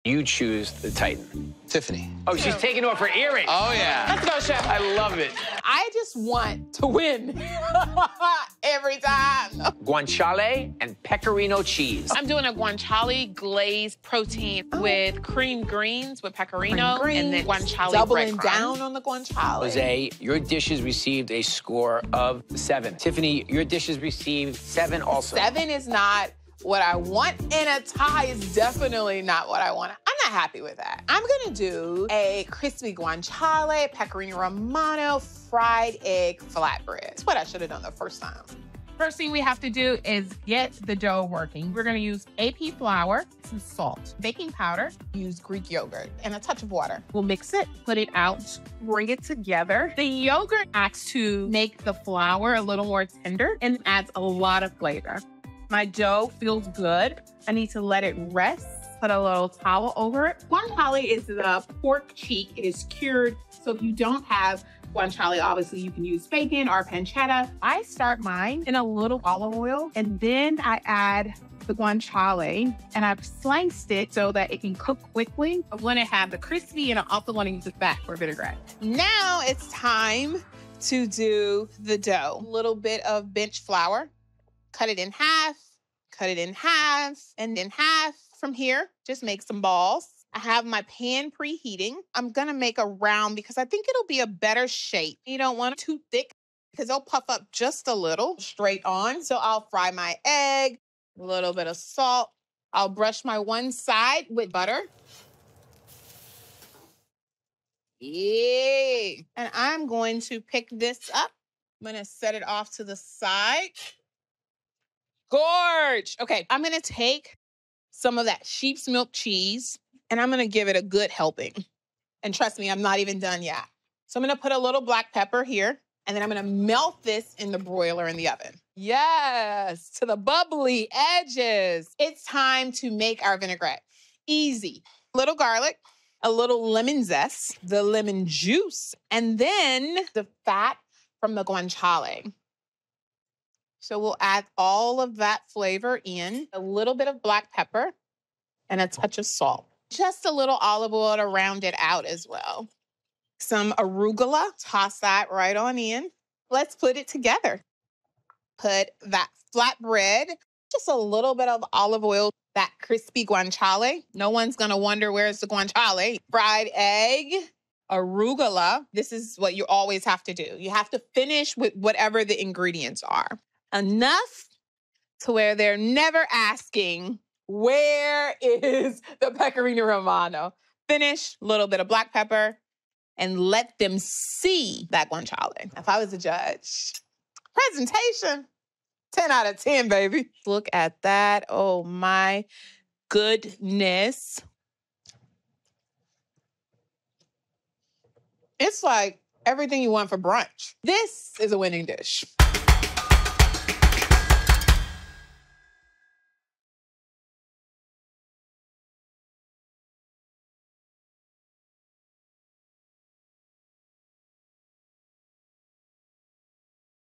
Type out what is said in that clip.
You choose the Titan. Tiffany. Oh, she's taking off her earrings. Oh, yeah. Let's go, Chef. I love it. I just want to win every time. Guanciale and Pecorino cheese. I'm doing a guanciale glazed protein with cream greens with pecorino and then guanciale doubling breadcrumbs. down on the guanciale. Jose, your dishes received a score of 7. Tiffany, your dishes received 7 also. 7 is not what I want, and a tie is definitely not what I want. I'm not happy with that. I'm gonna do a crispy guanciale, pecorino romano, fried egg flatbread. That's what I should have done the first time. First thing we have to do is get the dough working. We're gonna use AP flour, some salt, baking powder. Use Greek yogurt and a touch of water. We'll mix it, put it out, bring it together. The yogurt acts to make the flour a little more tender and adds a lot of flavor. My dough feels good. I need to let it rest. Put a little towel over it. Guanciale is the pork cheek. It is cured. So if you don't have guanciale, obviously you can use bacon or pancetta. I start mine in a little olive oil, and then I add the guanciale, and I've sliced it so that it can cook quickly. I want to have the crispy, and I also want to use the fat for vinaigrette. Now it's time to do the dough. A little bit of bench flour. Cut it in half, cut it in half, and in half from here. Just make some balls. I have my pan preheating. I'm gonna make a round because I think it'll be a better shape. You don't want it too thick because they'll puff up just a little straight on. So I'll fry my egg, a little bit of salt. I'll brush my one side with butter. Yeah. And I'm going to pick this up. I'm gonna set it off to the side. Gorge. Okay, I'm gonna take some of that sheep's milk cheese and I'm gonna give it a good helping. And trust me, I'm not even done yet. So I'm gonna put a little black pepper here and then I'm gonna melt this in the broiler in the oven. Yes, to the bubbly edges. It's time to make our vinaigrette. Easy. Little garlic, a little lemon zest, the lemon juice, and then the fat from the guanciale. So we'll add all of that flavor in, a little bit of black pepper and a touch of salt. Just a little olive oil to round it out as well. Some arugula, toss that right on in. Let's put it together. Put that flatbread, just a little bit of olive oil, that crispy guanciale. No one's gonna wonder where's the guanciale. Fried egg, arugula. This is what you always have to do. You have to finish with whatever the ingredients are. Enough to where they're never asking, where is the pecorino romano? Finish, a little bit of black pepper, and let them see that guanciale. If I was a judge, presentation, 10 out of 10, baby. Look at that. Oh my goodness. It's like everything you want for brunch. This is a winning dish.